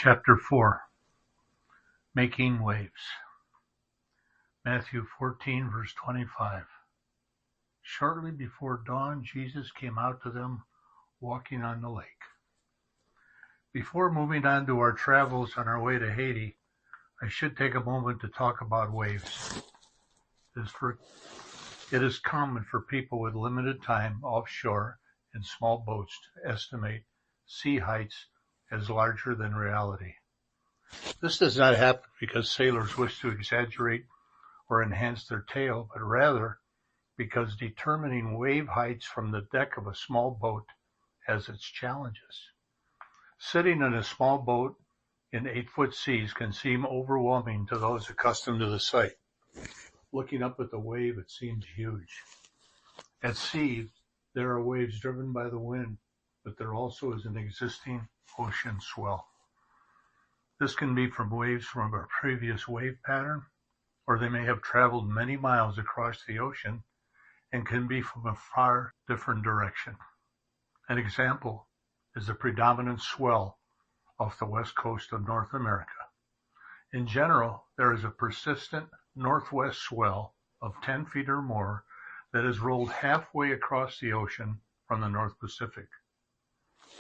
Chapter 4 Making Waves. Matthew 14, verse 25. Shortly before dawn, Jesus came out to them walking on the lake. Before moving on to our travels on our way to Haiti, I should take a moment to talk about waves. It is common for people with limited time offshore in small boats to estimate sea heights as larger than reality. This does not happen because sailors wish to exaggerate or enhance their tale, but rather because determining wave heights from the deck of a small boat has its challenges. Sitting in a small boat in 8-foot seas can seem overwhelming to those accustomed to the sight. Looking up at the wave, it seems huge. At sea, there are waves driven by the wind, but there also is an existing ocean swell. This can be from waves from a previous wave pattern, or they may have traveled many miles across the ocean and can be from a far different direction. An example is the predominant swell off the west coast of North America. In general, there is a persistent northwest swell of 10 feet or more that is rolled halfway across the ocean from the North Pacific.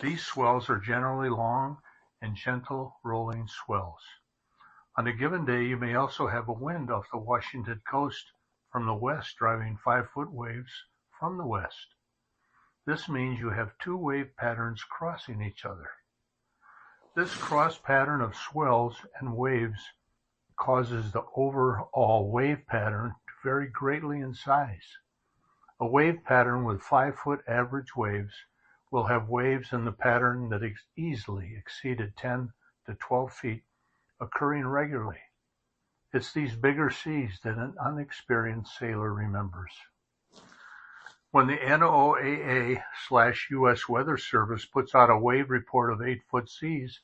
These swells are generally long and gentle rolling swells. On a given day, you may also have a wind off the Washington coast from the west driving 5-foot waves from the west. This means you have two wave patterns crossing each other. This cross pattern of swells and waves causes the overall wave pattern to vary greatly in size. A wave pattern with 5-foot average waves will have waves in the pattern that easily exceeded 10 to 12 feet occurring regularly. It's these bigger seas that an unexperienced sailor remembers. When the NOAA/US Weather Service puts out a wave report of 8-foot seas,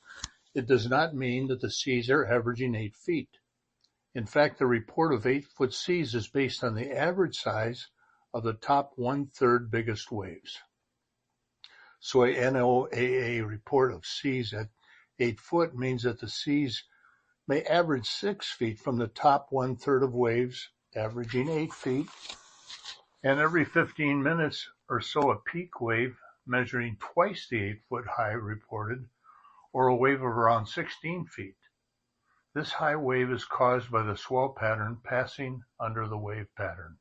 it does not mean that the seas are averaging 8 feet. In fact, the report of 8-foot seas is based on the average size of the top 1/3 biggest waves. So a NOAA report of seas at 8 foot means that the seas may average 6 feet from the top 1/3 of waves, averaging 8 feet, and every 15 minutes or so a peak wave measuring twice the 8-foot high reported, or a wave of around 16 feet. This high wave is caused by the swell pattern passing under the wave pattern.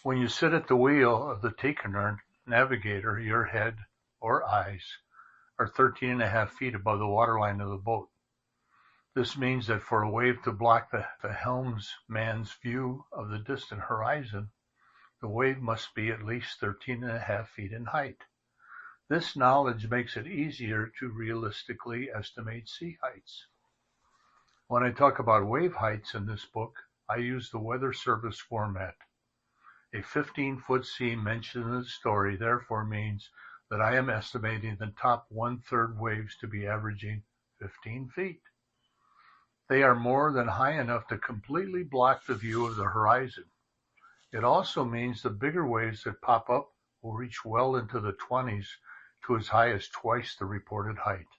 When you sit at the wheel of the Ticonderoga navigator, your head or eyes are 13.5 feet above the waterline of the boat. This means that for a wave to block the helmsman's view of the distant horizon, the wave must be at least 13.5 feet in height. This knowledge makes it easier to realistically estimate sea heights. When I talk about wave heights in this book, I use the Weather Service format. A 15-foot sea mentioned in the story therefore means that I am estimating the top 1/3 waves to be averaging 15 feet. They are more than high enough to completely block the view of the horizon. It also means the bigger waves that pop up will reach well into the 20s to as high as twice the reported height.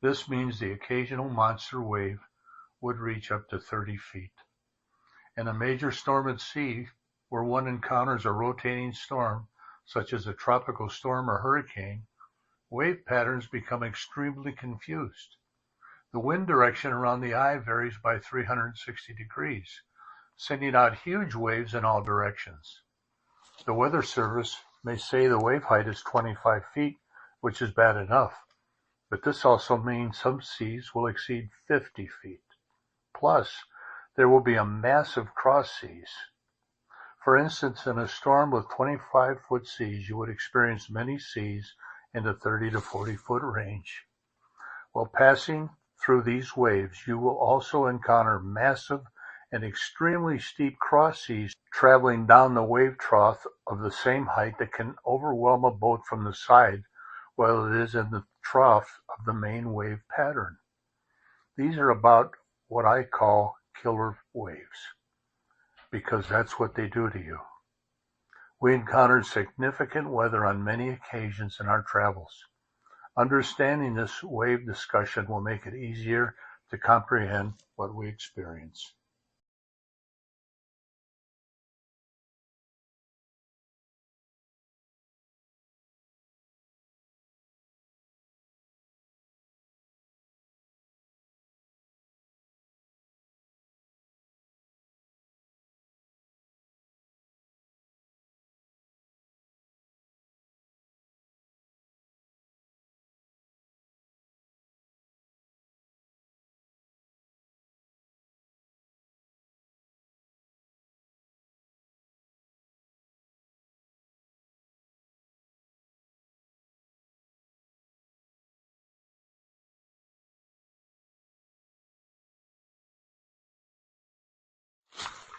This means the occasional monster wave would reach up to 30 feet. In a major storm at sea, where one encounters a rotating storm, such as a tropical storm or hurricane, wave patterns become extremely confused. The wind direction around the eye varies by 360 degrees, sending out huge waves in all directions. The Weather Service may say the wave height is 25 feet, which is bad enough, but this also means some seas will exceed 50 feet. Plus, there will be a massive cross seas. For instance, in a storm with 25-foot seas, you would experience many seas in the 30 to 40-foot range. While passing through these waves, you will also encounter massive and extremely steep cross seas traveling down the wave trough of the same height that can overwhelm a boat from the side while it is in the trough of the main wave pattern. These are about what I call killer waves, because that's what they do to you. We encountered significant weather on many occasions in our travels. Understanding this wave discussion will make it easier to comprehend what we experience.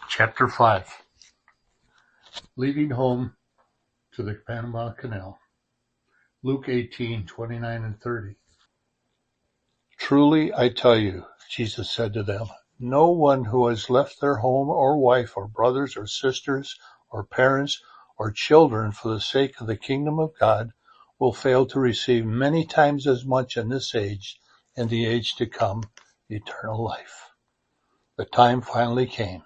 Chapter 5. Leaving home to the Panama Canal. Luke 18:29 and 30. Truly I tell you, Jesus said to them, no one who has left their home or wife or brothers or sisters or parents or children for the sake of the kingdom of God will fail to receive many times as much in this age and the age to come, eternal life. The time finally came.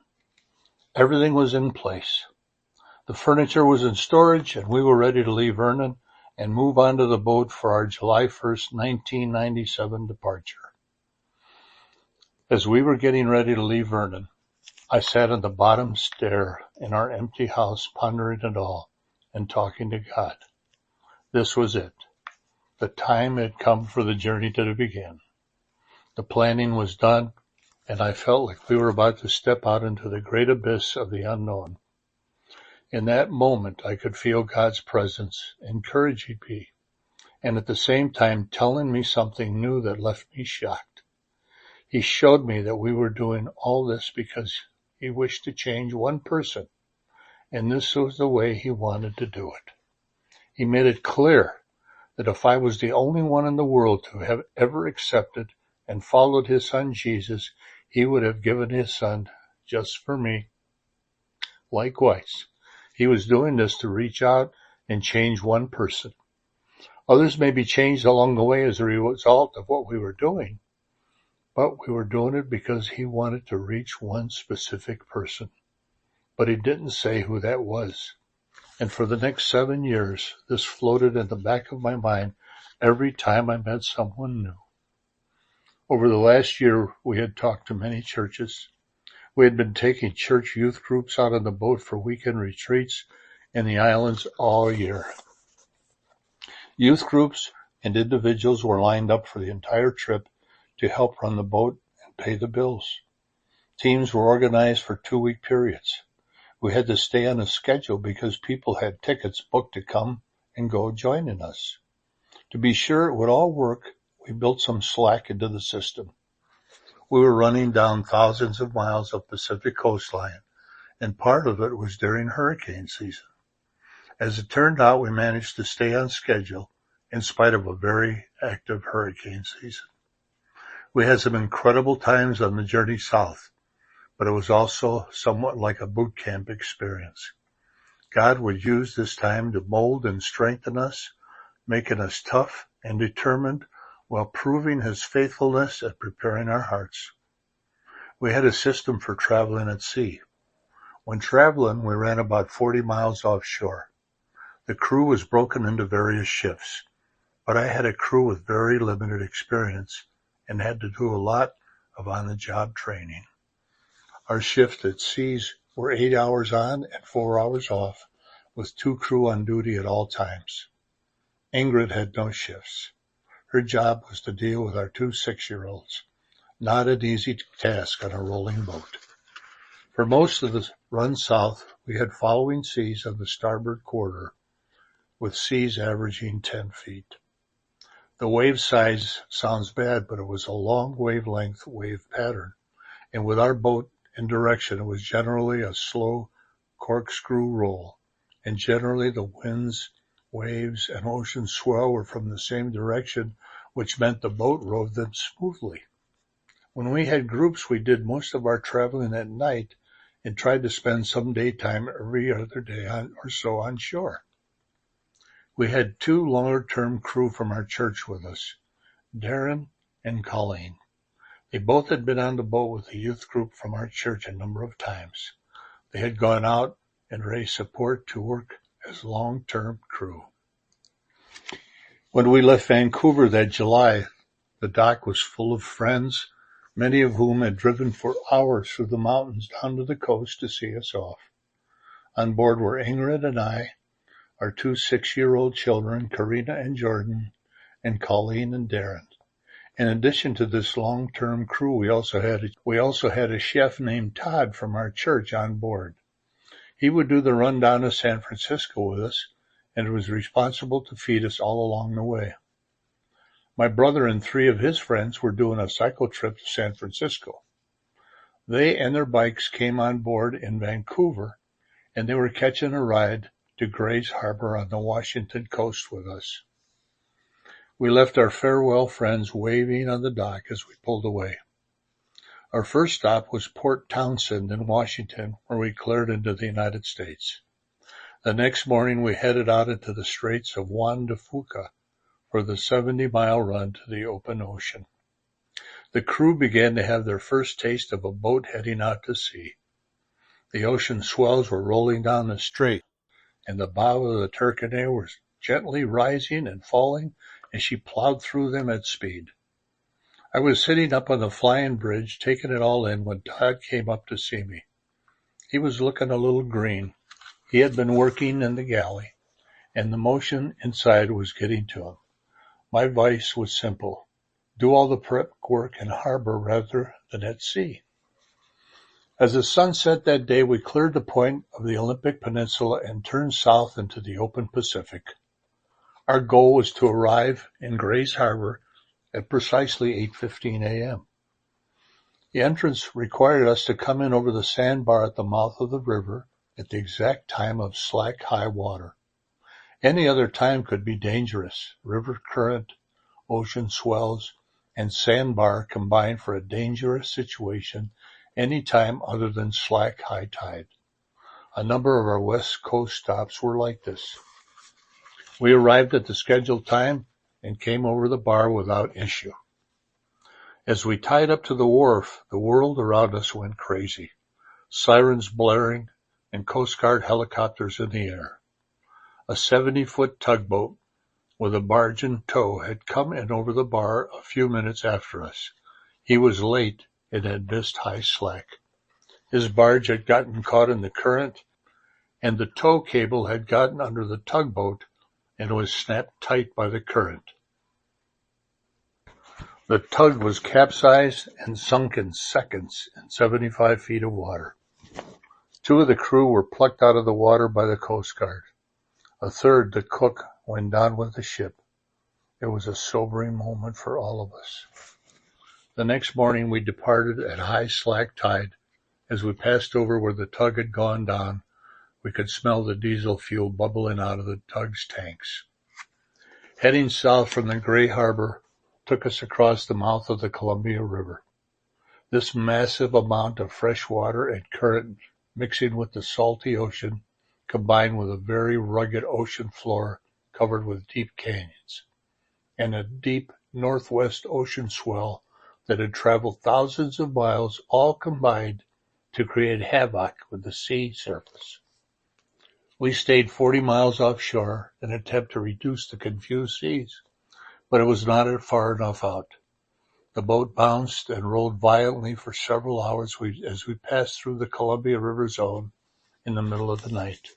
Everything was in place. The furniture was in storage, and we were ready to leave Vernon and move onto the boat for our July 1st, 1997 departure. As we were getting ready to leave Vernon, I sat on the bottom stair in our empty house, pondering it all and talking to God. This was it. The time had come for the journey to begin. The planning was done, and I felt like we were about to step out into the great abyss of the unknown. In that moment, I could feel God's presence encouraging me, and at the same time telling me something new that left me shocked. He showed me that we were doing all this because He wished to change one person, and this was the way He wanted to do it. He made it clear that if I was the only one in the world to have ever accepted and followed His Son Jesus, He would have given His Son just for me. Likewise, He was doing this to reach out and change one person. Others may be changed along the way as a result of what we were doing, but we were doing it because He wanted to reach one specific person. But He didn't say who that was. And for the next 7 years, this floated in the back of my mind every time I met someone new. Over the last year, we had talked to many churches. We had been taking church youth groups out on the boat for weekend retreats in the islands all year. Youth groups and individuals were lined up for the entire trip to help run the boat and pay the bills. Teams were organized for 2-week periods. We had to stay on a schedule because people had tickets booked to come and go joining us. To be sure it would all work, we built some slack into the system. We were running down thousands of miles of Pacific coastline, and part of it was during hurricane season. As it turned out, we managed to stay on schedule in spite of a very active hurricane season. We had some incredible times on the journey south, but it was also somewhat like a boot camp experience. God would use this time to mold and strengthen us, making us tough and determined while proving His faithfulness at preparing our hearts. We had a system for traveling at sea. When traveling, we ran about 40 miles offshore. The crew was broken into various shifts, but I had a crew with very limited experience and had to do a lot of on-the-job training. Our shifts at seas were 8 hours on and 4 hours off, with 2 crew on duty at all times. Ingrid had no shifts. Her job was to deal with our 2 6-year-olds. Not an easy task on a rolling boat. For most of the run south, we had following seas on the starboard quarter, with seas averaging 10 feet. The wave size sounds bad, but it was a long wavelength wave pattern, and with our boat in direction, it was generally a slow corkscrew roll, and generally the winds, waves, and ocean swell were from the same direction, which meant the boat rode them smoothly. When we had groups, we did most of our traveling at night and tried to spend some daytime every other day or so on shore. We had 2 longer-term crew from our church with us, Darren and Colleen. They both had been on the boat with the youth group from our church a number of times. They had gone out and raised support to work as long-term crew. When we left Vancouver that July, the dock was full of friends, many of whom had driven for hours through the mountains down to the coast to see us off. On board were Ingrid and I, our 2 6-year-old children, Karina and Jordan, and Colleen and Darren. In addition to this long-term crew, we also had a chef named Todd from our church on board. He would do the rundown of San Francisco with us, and was responsible to feed us all along the way. My brother and 3 of his friends were doing a cycle trip to San Francisco. They and their bikes came on board in Vancouver, and they were catching a ride to Grays Harbor on the Washington coast with us. We left our farewell friends waving on the dock as we pulled away. Our first stop was Port Townsend in Washington, where we cleared into the United States. The next morning we headed out into the Straits of Juan de Fuca for the 70-mile run to the open ocean. The crew began to have their first taste of a boat heading out to sea. The ocean swells were rolling down the strait, and the bow of the Turkana was gently rising and falling as she plowed through them at speed. I was sitting up on the flying bridge, taking it all in, when Todd came up to see me. He was looking a little green. He had been working in the galley, and the motion inside was getting to him. My advice was simple: do all the prep work in harbor rather than at sea. As the sun set that day, we cleared the point of the Olympic Peninsula and turned south into the open Pacific. Our goal was to arrive in Grays Harbor at precisely 8:15 a.m. The entrance required us to come in over the sandbar at the mouth of the river at the exact time of slack high water. Any other time could be dangerous. River current, ocean swells, and sandbar combined for a dangerous situation any time other than slack high tide. A number of our West Coast stops were like this. We arrived at the scheduled time and came over the bar without issue. As we tied up to the wharf, the world around us went crazy. Sirens blaring and Coast Guard helicopters in the air. A 70-foot tugboat with a barge in tow had come in over the bar a few minutes after us. He was late and had missed high slack. His barge had gotten caught in the current, and the tow cable had gotten under the tugboat and was snapped tight by the current. The tug was capsized and sunk in seconds in 75 feet of water. 2 of the crew were plucked out of the water by the Coast Guard. A third, the cook, went down with the ship. It was a sobering moment for all of us. The next morning we departed at high slack tide. As we passed over where the tug had gone down, we could smell the diesel fuel bubbling out of the tug's tanks. Heading south from the Gray Harbor took us across the mouth of the Columbia River. This massive amount of fresh water and current mixing with the salty ocean, combined with a very rugged ocean floor covered with deep canyons, and a deep northwest ocean swell that had traveled thousands of miles, all combined to create havoc with the sea surface. We stayed 40 miles offshore in an attempt to reduce the confused seas, but it was not far enough out. The boat bounced and rolled violently for several hours as we passed through the Columbia River zone in the middle of the night.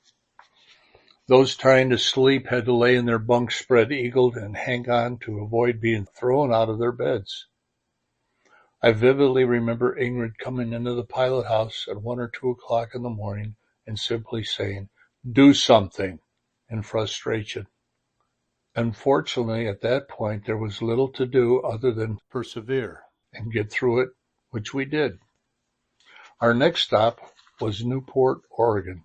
Those trying to sleep had to lay in their bunks spread-eagled and hang on to avoid being thrown out of their beds. I vividly remember Ingrid coming into the pilot house at 1 or 2 o'clock in the morning and simply saying, "Do something," in frustration. Unfortunately, at that point, there was little to do other than persevere and get through it, which we did. Our next stop was Newport, Oregon.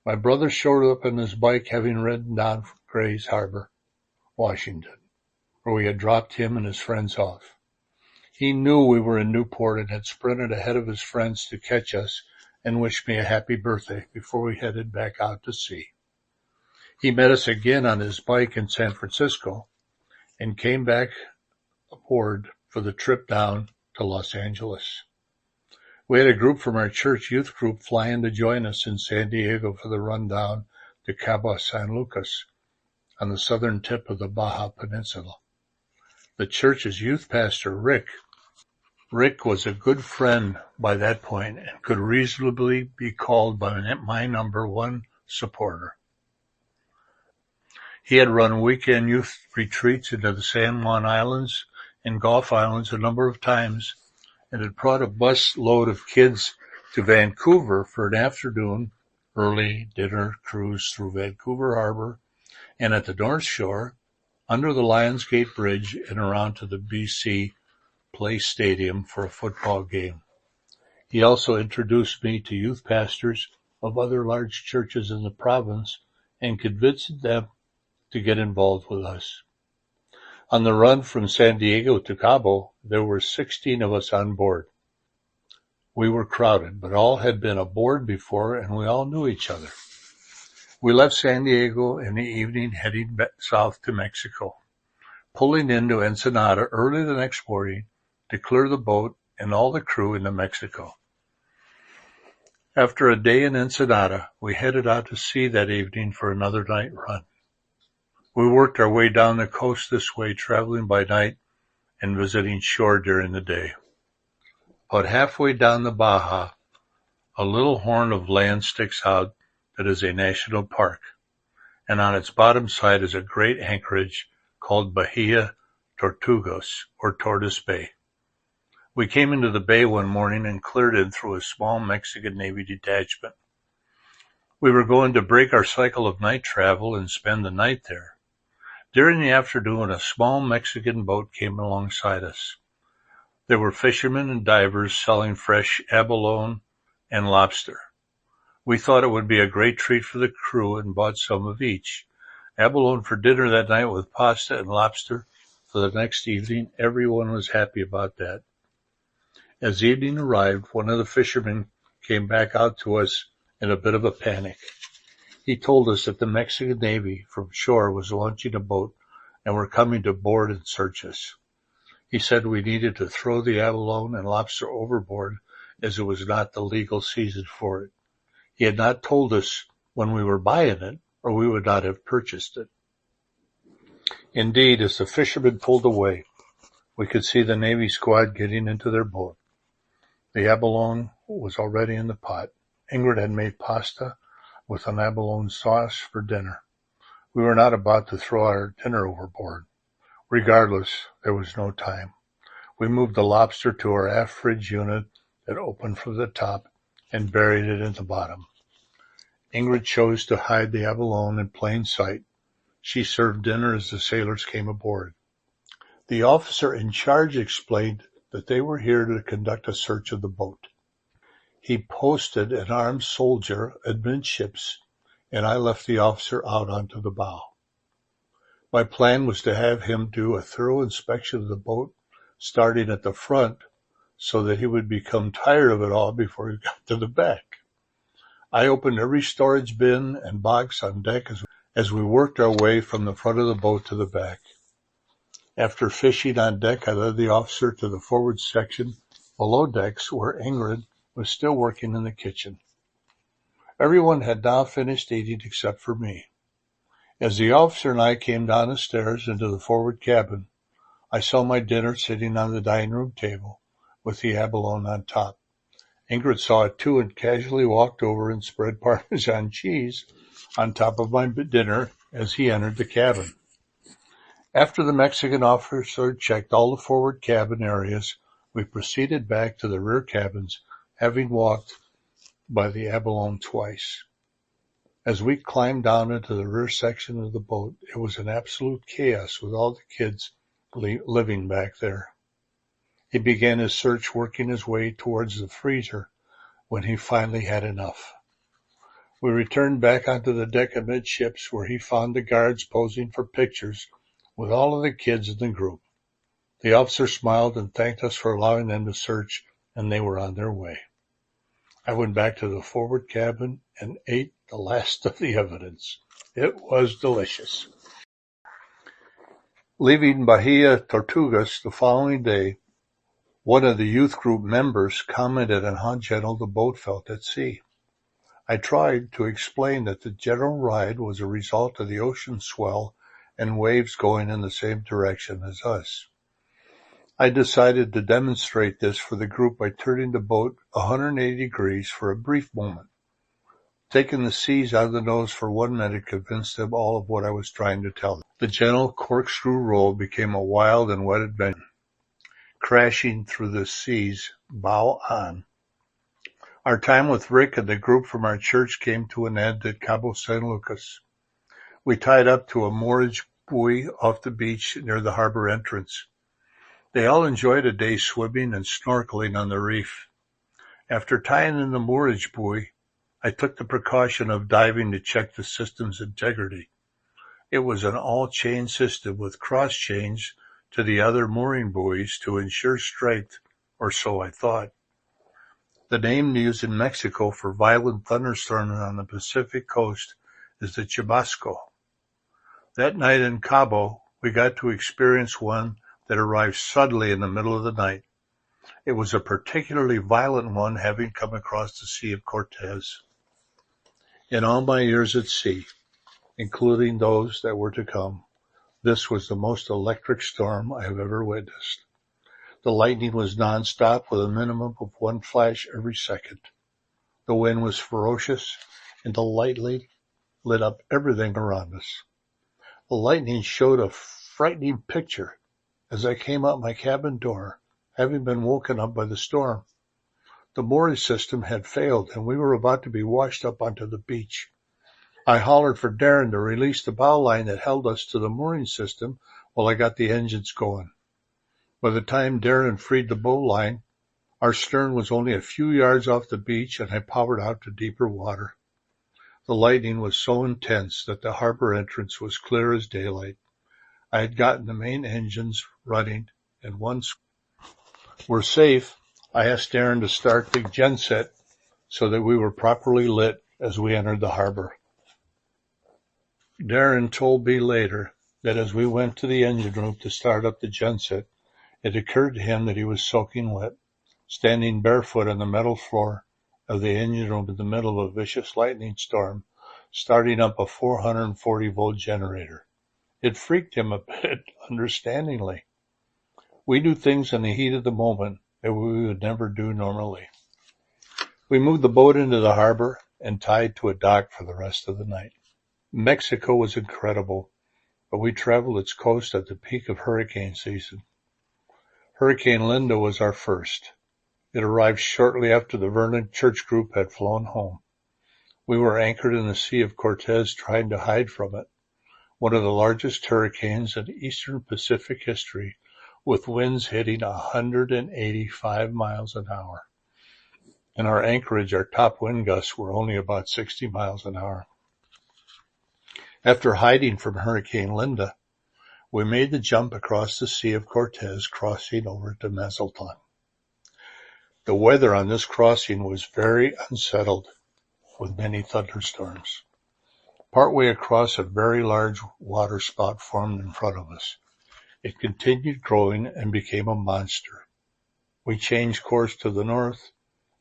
My brother showed up on his bike, having ridden down from Grays Harbor, Washington, where we had dropped him and his friends off. He knew we were in Newport and had sprinted ahead of his friends to catch us and wished me a happy birthday before we headed back out to sea. He met us again on his bike in San Francisco and came back aboard for the trip down to Los Angeles. We had a group from our church youth group fly in to join us in San Diego for the run down to Cabo San Lucas on the southern tip of the Baja Peninsula. The church's youth pastor, Rick was a good friend by that point and could reasonably be called by my number one supporter. He had run weekend youth retreats into the San Juan Islands and Gulf Islands a number of times and had brought a bus load of kids to Vancouver for an afternoon early dinner cruise through Vancouver Harbor and at the North Shore, under the Lionsgate Bridge and around to the BC Place Stadium for a football game. He also introduced me to youth pastors of other large churches in the province and convinced them to get involved with us. On the run from San Diego to Cabo, there were 16 of us on board. We were crowded, but all had been aboard before and we all knew each other. We left San Diego in the evening heading south to Mexico, pulling into Ensenada early the next morning to clear the boat and all the crew into Mexico. After a day in Ensenada, we headed out to sea that evening for another night run. We worked our way down the coast this way, traveling by night and visiting shore during the day. About halfway down the Baja, a little horn of land sticks out that is a national park, and on its bottom side is a great anchorage called Bahia Tortugas, or Tortoise Bay. We came into the bay one morning and cleared in through a small Mexican Navy detachment. We were going to break our cycle of night travel and spend the night there. During the afternoon, a small Mexican boat came alongside us. There were fishermen and divers selling fresh abalone and lobster. We thought it would be a great treat for the crew and bought some of each. Abalone for dinner that night with pasta and lobster for the next evening. Everyone was happy about that. As evening arrived, one of the fishermen came back out to us in a bit of a panic. He told us that the Mexican Navy from shore was launching a boat and were coming to board and search us. He said we needed to throw the abalone and lobster overboard as it was not the legal season for it. He had not told us when we were buying it, or we would not have purchased it. Indeed, as the fishermen pulled away, we could see the Navy squad getting into their boat. The abalone was already in the pot. Ingrid had made pasta with an abalone sauce for dinner. We were not about to throw our dinner overboard. Regardless, there was no time. We moved the lobster to our aft fridge unit that opened from the top and buried it in the bottom. Ingrid chose to hide the abalone in plain sight. She served dinner as the sailors came aboard. The officer in charge explained that they were here to conduct a search of the boat. He posted an armed soldier amidships, and I left the officer out onto the bow. My plan was to have him do a thorough inspection of the boat, starting at the front, so that he would become tired of it all before he got to the back. I opened every storage bin and box on deck as we worked our way from the front of the boat to the back. After fishing on deck, I led the officer to the forward section below decks where Ingrid was still working in the kitchen. Everyone had now finished eating except for me. As the officer and I came down the stairs into the forward cabin, I saw my dinner sitting on the dining room table with the abalone on top. Ingrid saw it too and casually walked over and spread Parmesan cheese on top of my dinner as he entered the cabin. After the Mexican officer checked all the forward cabin areas, we proceeded back to the rear cabins, having walked by the abalone twice. As we climbed down into the rear section of the boat, it was an absolute chaos with all the kids living back there. He began his search, working his way towards the freezer when he finally had enough. We returned back onto the deck amidships where he found the guards posing for pictures with all of the kids in the group. The officer smiled and thanked us for allowing them to search, and they were on their way. I went back to the forward cabin and ate the last of the evidence. It was delicious. Leaving Bahia Tortugas the following day, one of the youth group members commented on how gentle the boat felt at sea. I tried to explain that the gentle ride was a result of the ocean swell and waves going in the same direction as us. I decided to demonstrate this for the group by turning the boat 180 degrees for a brief moment. Taking the seas out of the nose for 1 minute convinced them all of what I was trying to tell them. The gentle corkscrew roll became a wild and wet adventure, crashing through the seas bow on. Our time with Rick and the group from our church came to an end at Cabo San Lucas. We tied up to a moorage buoy off the beach near the harbor entrance. They all enjoyed a day swimming and snorkeling on the reef. After tying in the moorage buoy, I took the precaution of diving to check the system's integrity. It was an all-chain system with cross-chains to the other mooring buoys to ensure strength, or so I thought. The name used in Mexico for violent thunderstorms on the Pacific coast is the chubasco. That night in Cabo, we got to experience one that arrived suddenly in the middle of the night. It was a particularly violent one, having come across the Sea of Cortez. In all my years at sea, including those that were to come, this was the most electric storm I have ever witnessed. The lightning was nonstop with a minimum of 1 flash every second. The wind was ferocious, and the lightning lit up everything around us. The lightning showed a frightening picture as I came out my cabin door, having been woken up by the storm. The mooring system had failed, and we were about to be washed up onto the beach. I hollered for Darren to release the bow line that held us to the mooring system while I got the engines going. By the time Darren freed the bow line, our stern was only a few yards off the beach, and I powered out to deeper water. The lightning was so intense that the harbor entrance was clear as daylight. I had gotten the main engines running, and once we're safe, I asked Darren to start the genset so that we were properly lit as we entered the harbor. Darren told me later that as we went to the engine room to start up the genset, it occurred to him that he was soaking wet, standing barefoot on the metal floor of the engine room in the middle of a vicious lightning storm, starting up a 440-volt generator. It freaked him a bit, understandingly. We do things in the heat of the moment that we would never do normally. We moved the boat into the harbor and tied to a dock for the rest of the night. Mexico was incredible, but we traveled its coast at the peak of hurricane season. Hurricane Linda was our first. It arrived shortly after the Vernon Church group had flown home. We were anchored in the Sea of Cortez trying to hide from it, one of the largest hurricanes in eastern Pacific history, with winds hitting 185 miles an hour. In our anchorage, our top wind gusts were only about 60 miles an hour. After hiding from Hurricane Linda, we made the jump across the Sea of Cortez, crossing over to Mazatlan. The weather on this crossing was very unsettled, with many thunderstorms. Partway across, a very large waterspout formed in front of us. It continued growing and became a monster. We changed course to the north,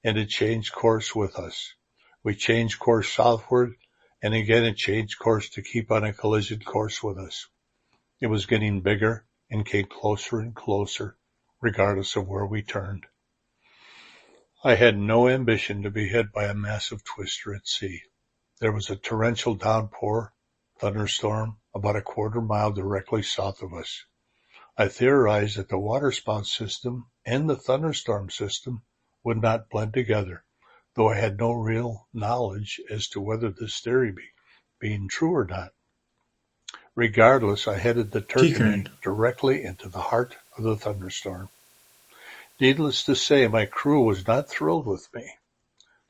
and it changed course with us. We changed course southward, and again it changed course to keep on a collision course with us. It was getting bigger and came closer and closer, regardless of where we turned. I had no ambition to be hit by a massive twister at sea. There was a torrential downpour, thunderstorm, about a quarter mile directly south of us. I theorized that the waterspout system and the thunderstorm system would not blend together, though I had no real knowledge as to whether this theory being true or not. Regardless, I headed the turbine directly into the heart of the thunderstorm. Needless to say, my crew was not thrilled with me.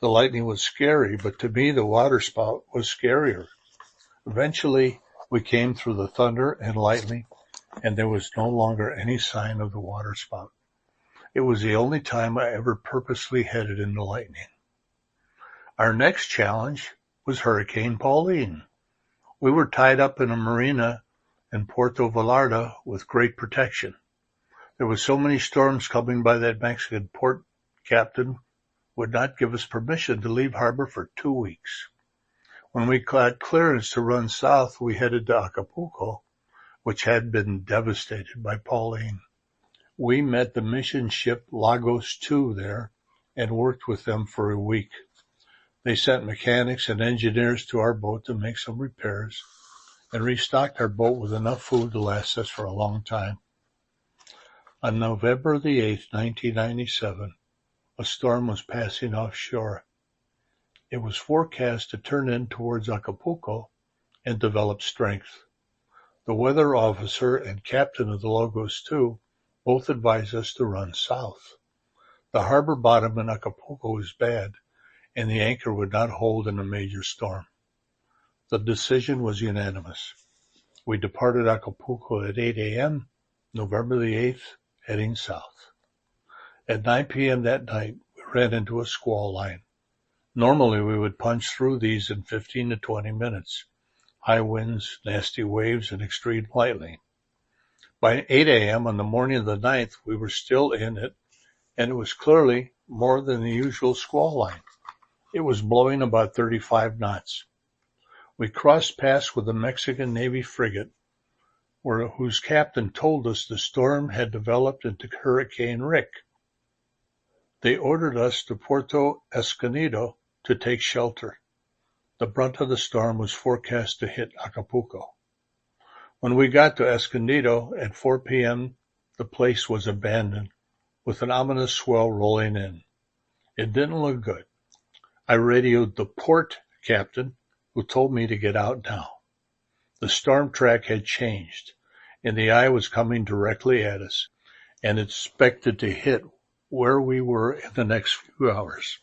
The lightning was scary, but to me the waterspout was scarier. Eventually, we came through the thunder and lightning, and there was no longer any sign of the waterspout. It was the only time I ever purposely headed into lightning. Our next challenge was Hurricane Pauline. We were tied up in a marina in Puerto Vallarta with great protection. There were so many storms coming by that Mexican port captain would not give us permission to leave harbor for 2 weeks. When we got clearance to run south, we headed to Acapulco, which had been devastated by Pauline. We met the mission ship Lagos II there and worked with them for a week. They sent mechanics and engineers to our boat to make some repairs and restocked our boat with enough food to last us for a long time. On November the 8th, 1997, a storm was passing offshore. It was forecast to turn in towards Acapulco and develop strength. The weather officer and captain of the Lagos II both advised us to run south. The harbor bottom in Acapulco was bad, and the anchor would not hold in a major storm. The decision was unanimous. We departed Acapulco at 8 a.m., November the 8th, heading south. At 9 p.m. that night, we ran into a squall line. Normally, we would punch through these in 15 to 20 minutes. High winds, nasty waves, and extreme lightning. By 8 a.m. on the morning of the 9th, we were still in it, and it was clearly more than the usual squall line. It was blowing about 35 knots. We crossed paths with a Mexican Navy frigate, whose captain told us the storm had developed into Hurricane Rick. They ordered us to Puerto Escondido to take shelter. The brunt of the storm was forecast to hit Acapulco. When we got to Escondido at 4 p.m., the place was abandoned, with an ominous swell rolling in. It didn't look good. I radioed the port captain, who told me to get out now. The storm track had changed, and the eye was coming directly at us, and expected to hit where we were in the next few hours.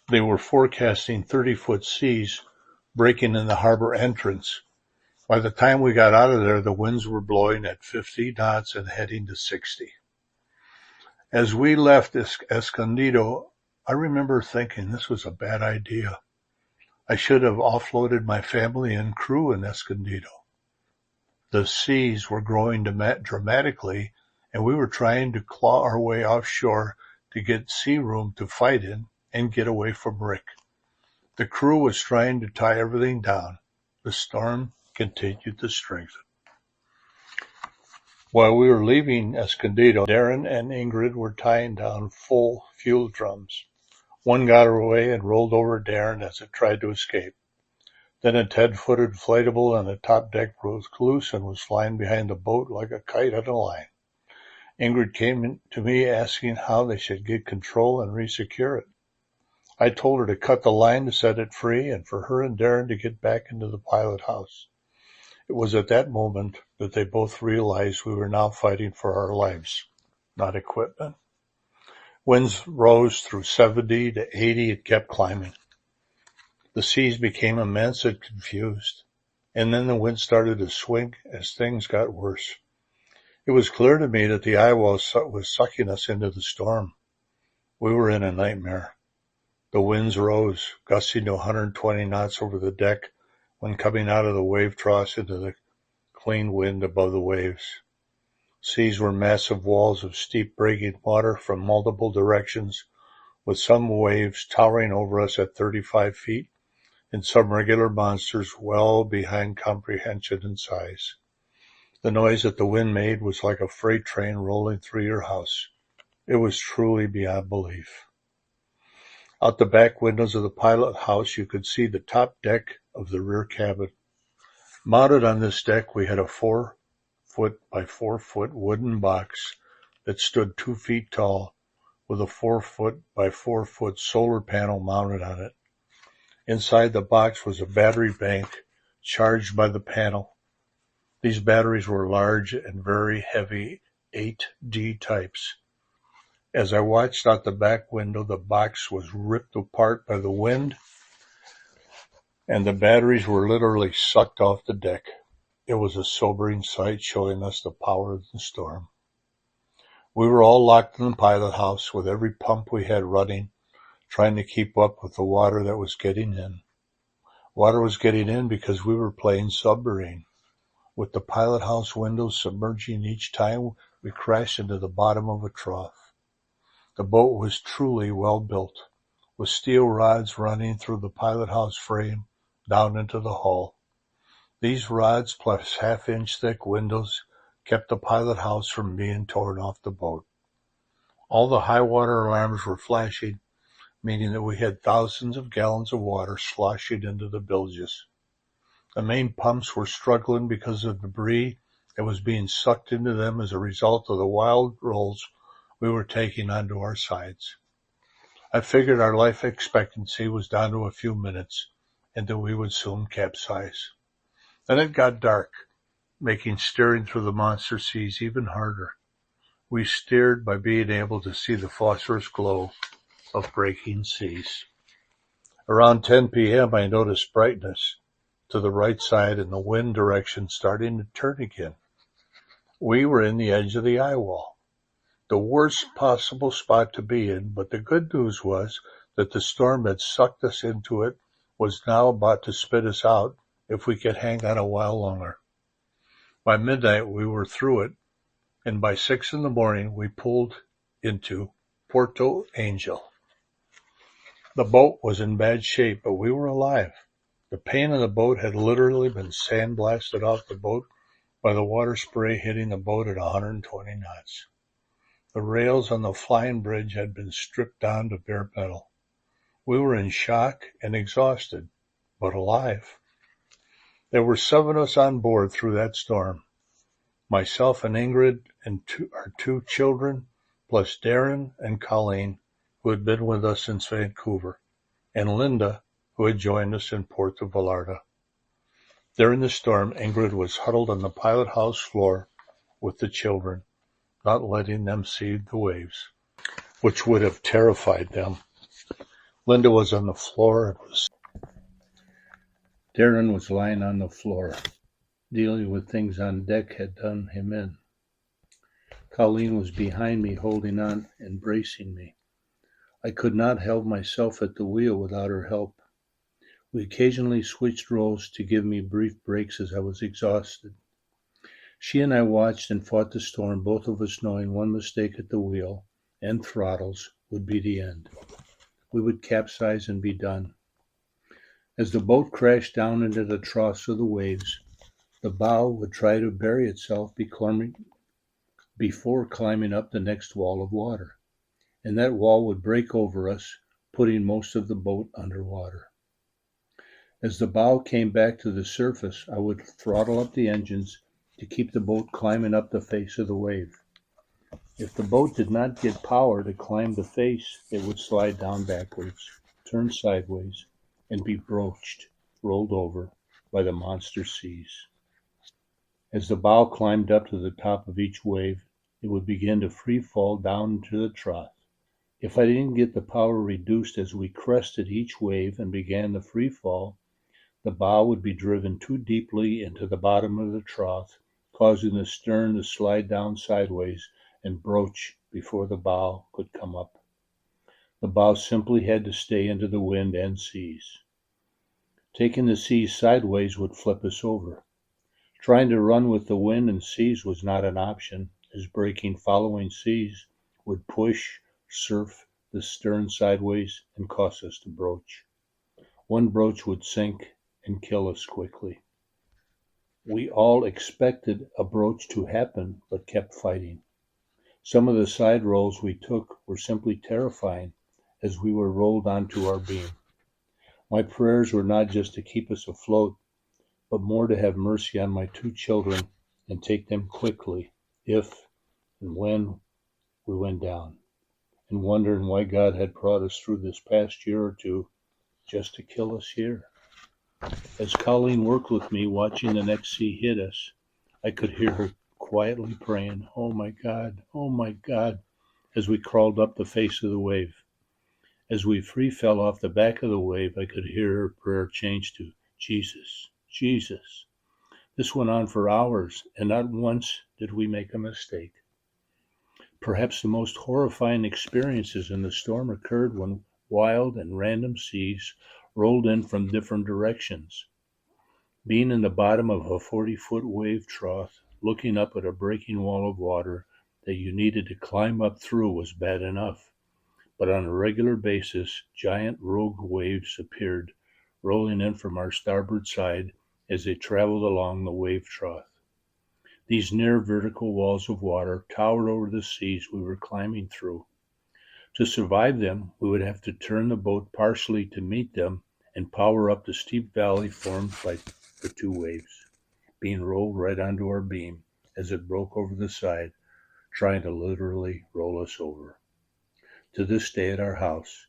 They were forecasting 30-foot seas breaking in the harbor entrance. By the time we got out of there, the winds were blowing at 50 knots and heading to 60. As we left Escondido, I remember thinking this was a bad idea. I should have offloaded my family and crew in Escondido. The seas were growing dramatically, and we were trying to claw our way offshore to get sea room to fight in and get away from Rick. The crew was trying to tie everything down. The storm continued to strengthen. While we were leaving Escondido, Darren and Ingrid were tying down full fuel drums. One got away and rolled over Darren as it tried to escape. Then a 10-foot inflatable on the top deck broke loose and was flying behind the boat like a kite on a line. Ingrid came to me asking how they should get control and resecure it. I told her to cut the line to set it free and for her and Darren to get back into the pilot house. It was at that moment that they both realized we were now fighting for our lives, not equipment. Winds rose through 70 to 80 and kept climbing. The seas became immense and confused, and then the wind started to swing as things got worse. It was clear to me that the eye was sucking us into the storm. We were in a nightmare. The winds rose, gusting to 120 knots over the deck when coming out of the wave troughs into the clean wind above the waves. Seas were massive walls of steep breaking water from multiple directions, with some waves towering over us at 35 feet and some regular monsters well behind comprehension in size. The noise that the wind made was like a freight train rolling through your house. It was truly beyond belief. Out the back windows of the pilot house, you could see the top deck of the rear cabin. Mounted on this deck, we had a 4-foot by 4-foot wooden box that stood 2 feet tall, with a 4-foot by 4-foot solar panel mounted on it. Inside the box was a battery bank charged by the panel. These batteries were large and very heavy 8D types. As I watched out the back window, the box was ripped apart by the wind, and the batteries were literally sucked off the deck. It was a sobering sight, showing us the power of the storm. We were all locked in the pilot house with every pump we had running, trying to keep up with the water that was getting in. Water was getting in because we were playing submarine, with the pilot house windows submerging each time we crashed into the bottom of a trough. The boat was truly well built, with steel rods running through the pilot house frame down into the hull. These rods plus half-inch thick windows kept the pilot house from being torn off the boat. All the high water alarms were flashing, meaning that we had thousands of gallons of water sloshing into the bilges. The main pumps were struggling because of debris that was being sucked into them as a result of the wild rolls we were taking onto our sides. I figured our life expectancy was down to a few minutes and that we would soon capsize. Then it got dark, making steering through the monster seas even harder. We steered by being able to see the phosphorus glow of breaking seas. Around 10 p.m. I noticed brightness to the right side and the wind direction starting to turn again. We were in the edge of the eye wall, the worst possible spot to be in, but the good news was that the storm that sucked us into it was now about to spit us out if we could hang on a while longer. By midnight we were through it, and by 6 in the morning we pulled into Porto Angel. The boat was in bad shape, but we were alive. The paint of the boat had literally been sandblasted off the boat by the water spray hitting the boat at 120 knots. The rails on the flying bridge had been stripped down to bare metal. We were in shock and exhausted, but alive. There were 7 of us on board through that storm. Myself and Ingrid and our 2 children, plus Darren and Colleen, who had been with us since Vancouver, and Linda, who had joined us in Puerto Vallarta. During the storm, Ingrid was huddled on the pilot house floor with the children, not letting them see the waves, which would have terrified them. Linda was on the floor. Darren was lying on the floor. Dealing with things on deck had done him in. Colleen was behind me, holding on and bracing me. I could not help myself at the wheel without her help. We occasionally switched roles to give me brief breaks as I was exhausted. She and I watched and fought the storm, both of us knowing one mistake at the wheel and throttles would be the end. We would capsize and be done. As the boat crashed down into the troughs of the waves, the bow would try to bury itself before climbing up the next wall of water, and that wall would break over us, putting most of the boat underwater. As the bow came back to the surface, I would throttle up the engines to keep the boat climbing up the face of the wave. If the boat did not get power to climb the face, it would slide down backwards, turn sideways, and be broached, rolled over by the monster seas. As the bow climbed up to the top of each wave, it would begin to free fall down into the trough. If I didn't get the power reduced as we crested each wave and began the free fall, the bow would be driven too deeply into the bottom of the trough, causing the stern to slide down sideways and broach before the bow could come up. The bow simply had to stay into the wind and seas. Taking the seas sideways would flip us over. Trying to run with the wind and seas was not an option, as breaking following seas would push, surf the stern sideways and cause us to broach. One broach would sink and kill us quickly. We all expected a broach to happen, but kept fighting. Some of the side rolls we took were simply terrifying as we were rolled onto our beam. My prayers were not just to keep us afloat, but more to have mercy on my 2 children and take them quickly if and when we went down, and wondering why God had brought us through this past year or 2 just to kill us here. As Colleen worked with me, watching the next sea hit us, I could hear her quietly praying, oh my God, as we crawled up the face of the wave. As we free fell off the back of the wave, I could hear her prayer change to, Jesus, Jesus. This went on for hours, and not once did we make a mistake. Perhaps the most horrifying experiences in the storm occurred when wild and random seas rolled in from different directions. Being in the bottom of a 40-foot wave trough, looking up at a breaking wall of water that you needed to climb up through was bad enough. But on a regular basis, giant rogue waves appeared, rolling in from our starboard side as they traveled along the wave trough. These near vertical walls of water towered over the seas we were climbing through. To survive them, we would have to turn the boat partially to meet them and power up the steep valley formed by the two waves, being rolled right onto our beam as it broke over the side, trying to literally roll us over. To this day at our house,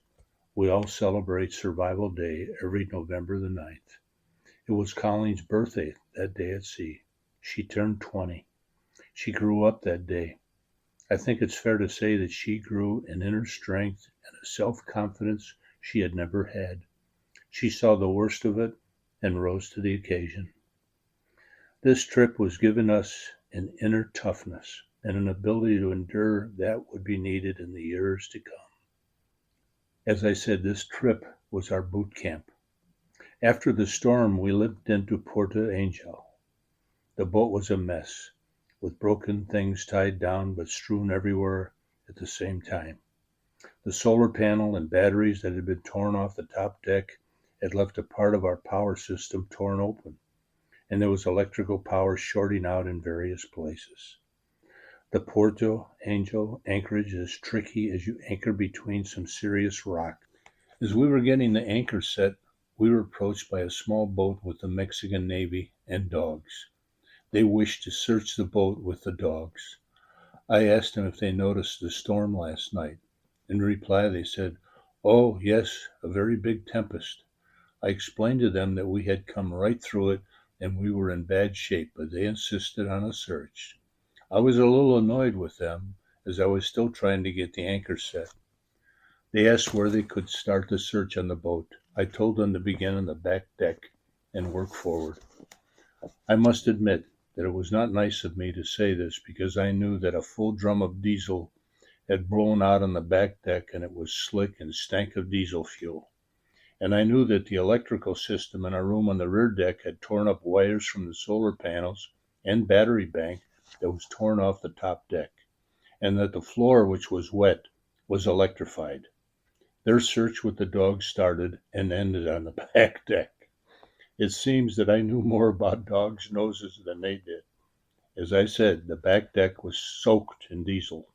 we all celebrate Survival Day every November the 9th. It was Colleen's birthday that day at sea. She turned 20. She grew up that day. I think it's fair to say that she grew an inner strength and a self-confidence she had never had. She saw the worst of it and rose to the occasion. This trip was giving us an inner toughness and an ability to endure that would be needed in the years to come. As I said, this trip was our boot camp. After the storm, we limped into Puerto Angel. The boat was a mess, with broken things tied down but strewn everywhere at the same time. The solar panel and batteries that had been torn off the top deck had left a part of our power system torn open, and there was electrical power shorting out in various places. The Puerto Angel anchorage is tricky as you anchor between some serious rock. As we were getting the anchor set, we were approached by a small boat with the Mexican Navy and dogs. They wished to search the boat with the dogs. I asked them if they noticed the storm last night. In reply, they said, "Oh, yes, a very big tempest." I explained to them that we had come right through it and we were in bad shape, but they insisted on a search. I was a little annoyed with them as I was still trying to get the anchor set. They asked where they could start the search on the boat. I told them to begin on the back deck and work forward. I must admit that it was not nice of me to say this because I knew that a full drum of diesel had blown out on the back deck and it was slick and stank of diesel fuel. And I knew that the electrical system in our room on the rear deck had torn up wires from the solar panels and battery bank that was torn off the top deck, and that the floor, which was wet, was electrified. Their search with the dogs started and ended on the back deck. It seems that I knew more about dogs' noses than they did. As I said, the back deck was soaked in diesel.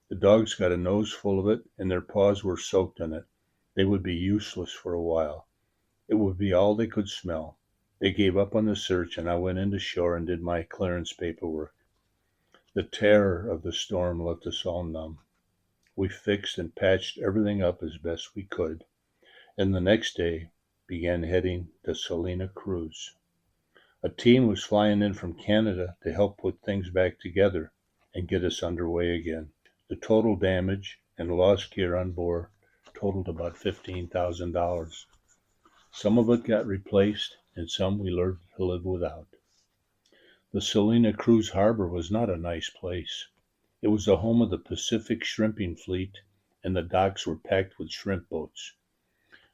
The dogs got a nose full of it, and their paws were soaked in it. They would be useless for a while. It would be all they could smell. They gave up on the search, and I went into shore and did my clearance paperwork. The terror of the storm left us all numb. We fixed and patched everything up as best we could, and the next day began heading to Salina Cruz. A team was flying in from Canada to help put things back together and get us underway again. The total damage and lost gear on board totaled about $15,000. Some of it got replaced and some we learned to live without. The Salina Cruz Harbor was not a nice place. It was the home of the Pacific shrimping fleet, and the docks were packed with shrimp boats.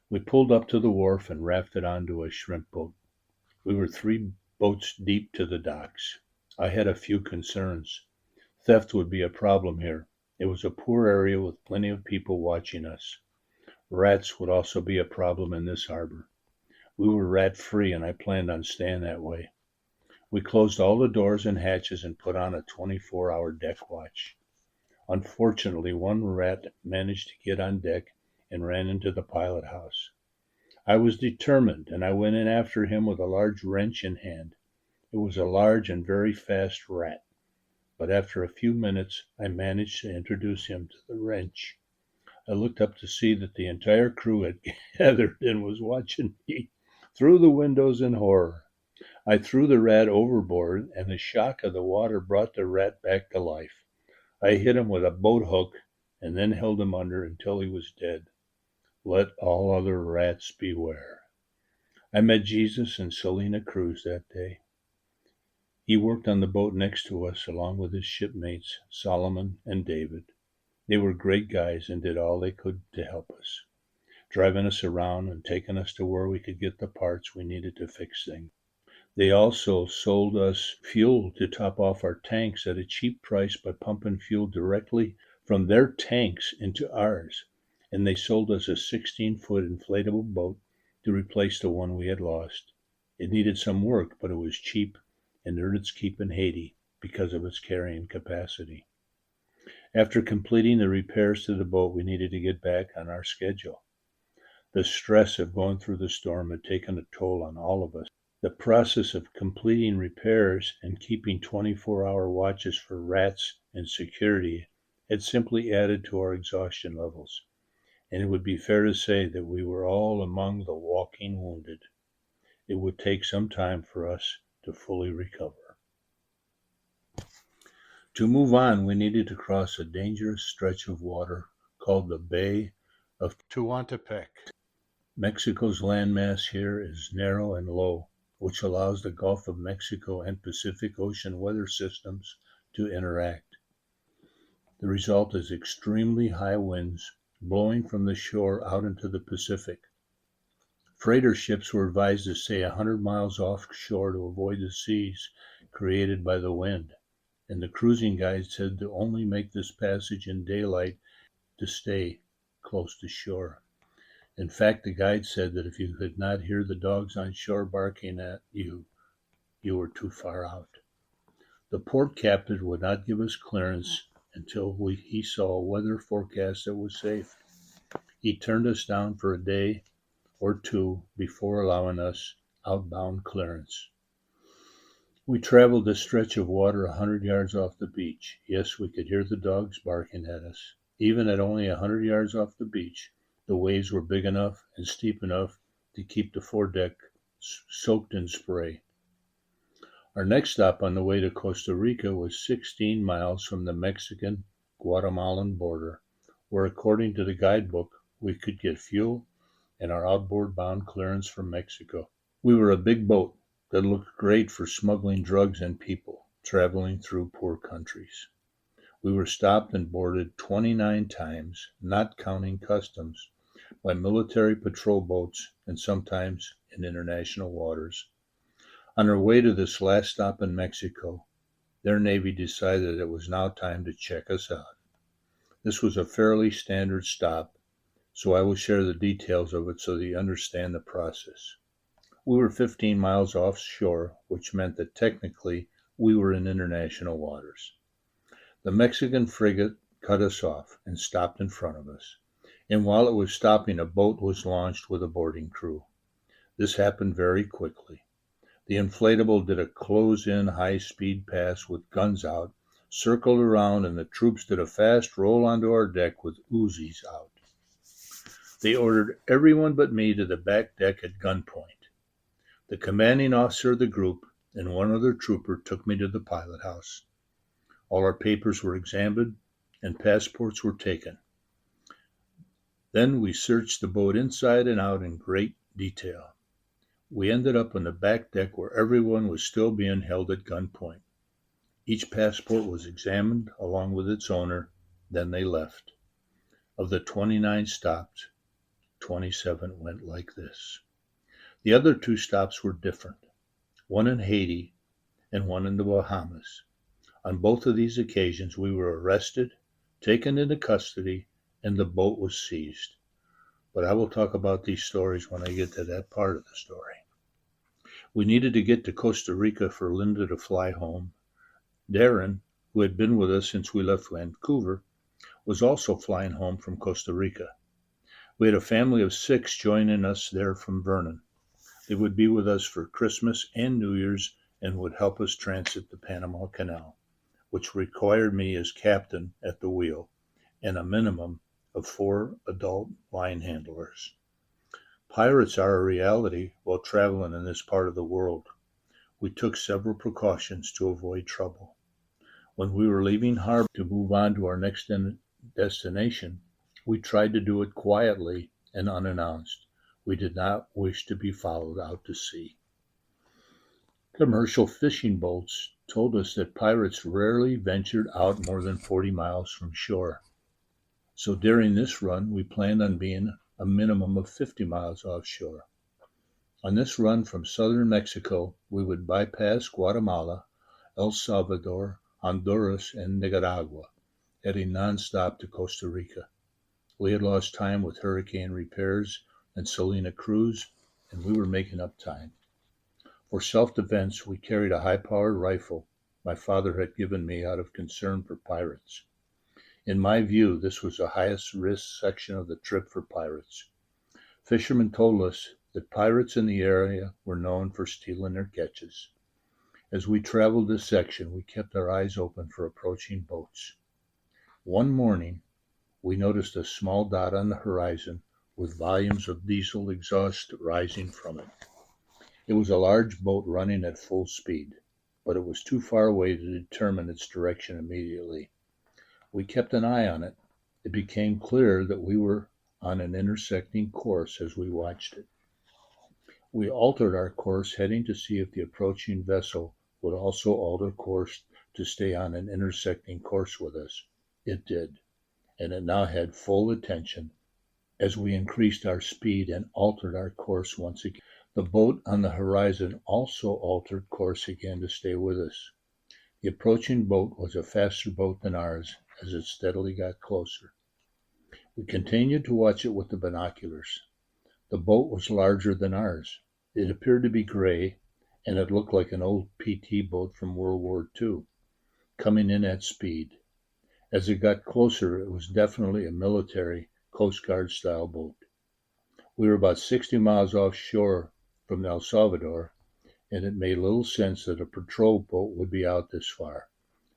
We pulled up to the wharf and rafted onto a shrimp boat. We were 3 boats deep to the docks. I had a few concerns. Theft would be a problem here. It was a poor area with plenty of people watching us. Rats would also be a problem in this harbor. We were rat-free, and I planned on staying that way. We closed all the doors and hatches and put on a 24-hour deck watch. Unfortunately, one rat managed to get on deck and ran into the pilot house. I was determined, and I went in after him with a large wrench in hand. It was a large and very fast rat, but after a few minutes I managed to introduce him to the wrench. I looked up to see that the entire crew had gathered and was watching me through the windows in horror. I threw the rat overboard, and the shock of the water brought the rat back to life. I hit him with a boat hook and then held him under until he was dead. Let all other rats beware. I met Jesus in Salina Cruz that day. He worked on the boat next to us along with his shipmates, Solomon and David. They were great guys and did all they could to help us. driving us around and taking us to where we could get the parts we needed to fix things. They also sold us fuel to top off our tanks at a cheap price by pumping fuel directly from their tanks into ours. And they sold us a 16-foot inflatable boat to replace the one we had lost. It needed some work, but it was cheap and earned its keep in Haiti because of its carrying capacity. After completing the repairs to the boat, we needed to get back on our schedule. The stress of going through the storm had taken a toll on all of us. The process of completing repairs and keeping 24-hour watches for rats and security had simply added to our exhaustion levels, and it would be fair to say that we were all among the walking wounded. It would take some time for us to fully recover. To move on, we needed to cross a dangerous stretch of water called the Bay of Tehuantepec. Mexico's landmass here is narrow and low, which allows the Gulf of Mexico and Pacific Ocean weather systems to interact. The result is extremely high winds blowing from the shore out into the Pacific. Freighter ships were advised to stay 100 miles offshore to avoid the seas created by the wind, and the cruising guide said to only make this passage in daylight to stay close to shore. In fact, the guide said that if you could not hear the dogs on shore barking at you, you were too far out. The port captain would not give us clearance until he saw a weather forecast that was safe. He turned us down for a day or two before allowing us outbound clearance. We traveled a stretch of water 100 yards off the beach. Yes, we could hear the dogs barking at us. Even at only 100 yards off the beach, the waves were big enough and steep enough to keep the foredeck soaked in spray. Our next stop on the way to Costa Rica was 16 miles from the Mexican-Guatemalan border, where, according to the guidebook, we could get fuel and our outboard-bound clearance from Mexico. We were a big boat that looked great for smuggling drugs and people traveling through poor countries. We were stopped and boarded 29 times, not counting customs, by military patrol boats and sometimes in international waters. On our way to this last stop in Mexico, their Navy decided it was now time to check us out. This was a fairly standard stop, so I will share the details of it so that you understand the process. We were 15 miles offshore, which meant that technically we were in international waters. The Mexican frigate cut us off and stopped in front of us, and while it was stopping, a boat was launched with a boarding crew. This happened very quickly. The inflatable did a close-in high-speed pass with guns out, circled around, and the troops did a fast roll onto our deck with Uzis out. They ordered everyone but me to the back deck at gunpoint. The commanding officer of the group and one other trooper took me to the pilot house. All our papers were examined and passports were taken. Then we searched the boat inside and out in great detail. We ended up on the back deck where everyone was still being held at gunpoint. Each passport was examined along with its owner, then they left. Of the 29 stops, 27 went like this. The other 2 stops were different, one in Haiti and one in the Bahamas. On both of these occasions, we were arrested, taken into custody, and the boat was seized. But I will talk about these stories when I get to that part of the story. We needed to get to Costa Rica for Linda to fly home. Darren, who had been with us since we left Vancouver, was also flying home from Costa Rica. We had a family of 6 joining us there from Vernon. They would be with us for Christmas and New Year's and would help us transit the Panama Canal, which required me as captain at the wheel and a minimum of 4 adult line handlers. Pirates are a reality while traveling in this part of the world. We took several precautions to avoid trouble. When we were leaving harbor to move on to our next destination, we tried to do it quietly and unannounced. We did not wish to be followed out to sea. Commercial fishing boats told us that pirates rarely ventured out more than 40 miles from shore. So during this run, we planned on being a minimum of 50 miles offshore. On this run from southern Mexico, we would bypass Guatemala, El Salvador, Honduras, and Nicaragua, heading nonstop to Costa Rica. We had lost time with hurricane repairs and Salina Cruz, and we were making up time. For self-defense, we carried a high-powered rifle my father had given me out of concern for pirates. In my view, this was the highest risk section of the trip for pirates. Fishermen told us that pirates in the area were known for stealing their catches. As we traveled this section, we kept our eyes open for approaching boats. One morning, we noticed a small dot on the horizon with volumes of diesel exhaust rising from it. It was a large boat running at full speed, but it was too far away to determine its direction immediately. We kept an eye on it. It became clear that we were on an intersecting course as we watched it. We altered our course, heading to see if the approaching vessel would also alter course to stay on an intersecting course with us. It did, and it now had full attention as we increased our speed and altered our course once again. The boat on the horizon also altered course again to stay with us. The approaching boat was a faster boat than ours as it steadily got closer. We continued to watch it with the binoculars. The boat was larger than ours. It appeared to be gray, and it looked like an old PT boat from World War II, coming in at speed. As it got closer, it was definitely a military Coast Guard style boat. We were about 60 miles offshore from El Salvador, and it made little sense that a patrol boat would be out this far.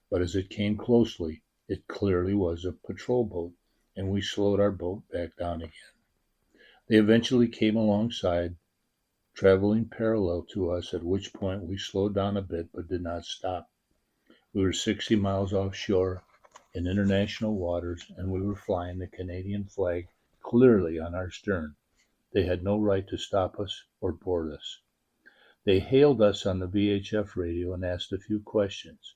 But as it came closely, it clearly was a patrol boat, and we slowed our boat back down again. They eventually came alongside, traveling parallel to us, at which point we slowed down a bit but did not stop. We were 60 miles offshore in international waters, and we were flying the Canadian flag clearly on our stern. They had no right to stop us or board us. They hailed us on the VHF radio and asked a few questions.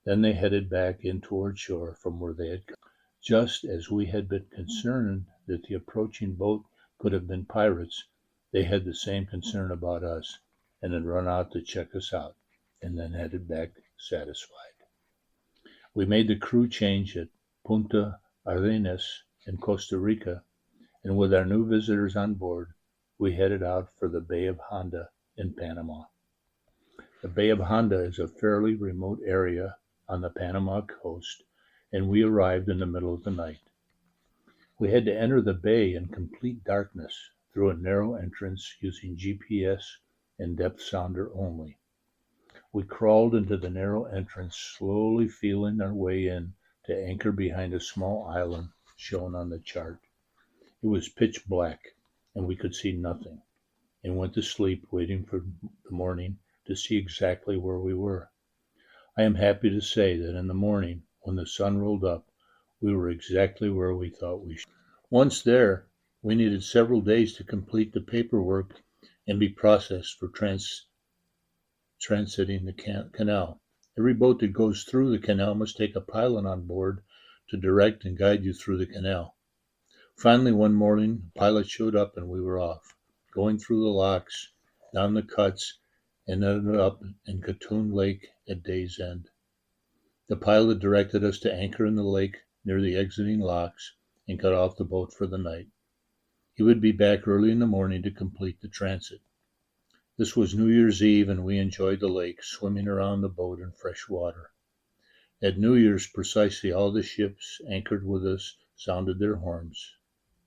Then they headed back in toward shore from where they had come. Just as we had been concerned that the approaching boat could have been pirates, they had the same concern about us and had run out to check us out and then headed back satisfied. We made the crew change at Punta Arenas in Costa Rica, and with our new visitors on board, we headed out for the Bay of Honda in Panama. The Bay of Honda is a fairly remote area on the Panama coast, and we arrived in the middle of the night. We had to enter the bay in complete darkness through a narrow entrance using GPS and depth sounder only. We crawled into the narrow entrance, slowly feeling our way in to anchor behind a small island shown on the chart. It was pitch black, and we could see nothing, and went to sleep waiting for the morning to see exactly where we were. I am happy to say that in the morning, when the sun rolled up, we were exactly where we thought we should. Once there, we needed several days to complete the paperwork and be processed for transiting the canal. Every boat that goes through the canal must take a pilot on board to direct and guide you through the canal. Finally, one morning, the pilot showed up and we were off, going through the locks, down the cuts, and ended up in Gatun Lake at day's end. The pilot directed us to anchor in the lake near the exiting locks and got off the boat for the night. He would be back early in the morning to complete the transit. This was New Year's Eve, and we enjoyed the lake, swimming around the boat in fresh water. At New Year's, precisely all the ships anchored with us sounded their horns.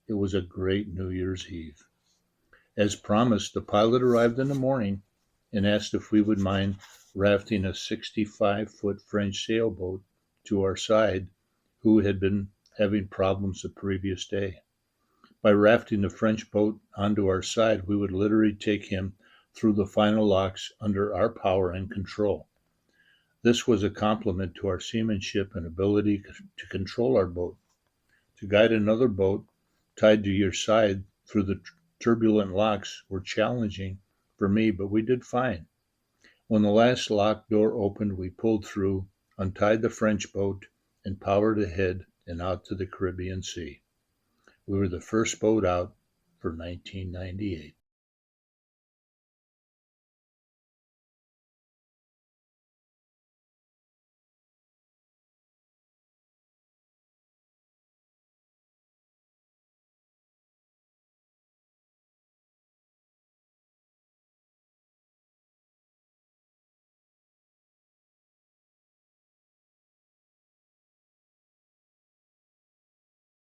It was a great New Year's Eve. As promised, the pilot arrived in the morning and asked if we would mind rafting a 65-foot French sailboat to our side, who had been having problems the previous day. By rafting the French boat onto our side, we would literally take him through the final locks under our power and control. This was a compliment to our seamanship and ability to control our boat. To guide another boat tied to your side through the turbulent locks were challenging for me, but we did fine. When the last lock door opened, we pulled through, untied the French boat, and powered ahead and out to the Caribbean Sea. We were the first boat out, for 1998.